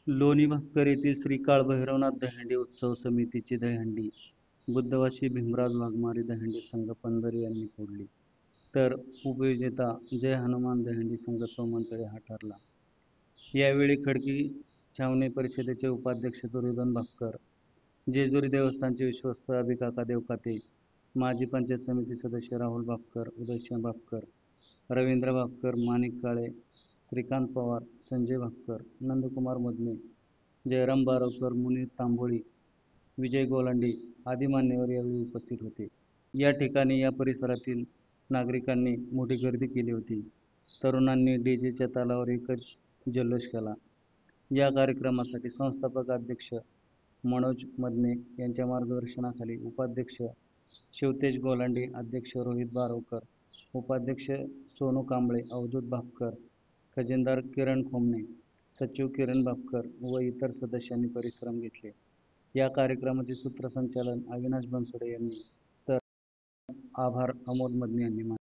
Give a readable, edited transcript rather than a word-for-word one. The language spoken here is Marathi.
लोणी भापकर येथील श्री काळभैरवनाथ दहीहंडी उत्सव समितीची दहीहंडी बुद्धवासी भीमराज वाघमारे दहीहंडी संघ पंधरी यांनी फोडली, तर उपविजेता जय हनुमान दहीहंडी संघ सोमनतळे हा ठरला. यावेळी खडकी छावणी परिषदेचे उपाध्यक्ष दुर्योधन भापकर, जेजुरी देवस्थानचे विश्वस्त अभिकाका देवकाते, माजी पंचायत समिती सदस्य राहुल भापकर, उदयसिंह भापकर, रवींद्र भापकर, माणिक काळे, श्रीकांत पवार, संजय भापकर, नंदकुमार मदने, जयराम बारवकर, मुनीर तांबोळी, विजय गोलांडे आदी मान्यवर यावेळी उपस्थित होते. या ठिकाणी या परिसरातील नागरिकांनी मोठी गर्दी केली होती. तरुणांनी डीजेच्या तालावर एकच जल्लोष केला. या कार्यक्रमासाठी संस्थापक अध्यक्ष मनोज मदने यांच्या मार्गदर्शनाखाली उपाध्यक्ष शिवतेज गोलांडे, अध्यक्ष रोहित बारवकर, उपाध्यक्ष सोनू कांबळे, अवधूत भापकर, खजिनदार किरण खोमणे, सचिव किरण भापकर व इतर सदस्यांनी परिश्रम घेतले. या कार्यक्रमाचे सूत्रसंचालन अविनाश बनसोडे यांनी तर आभार अमोल मदने यांनी मानले.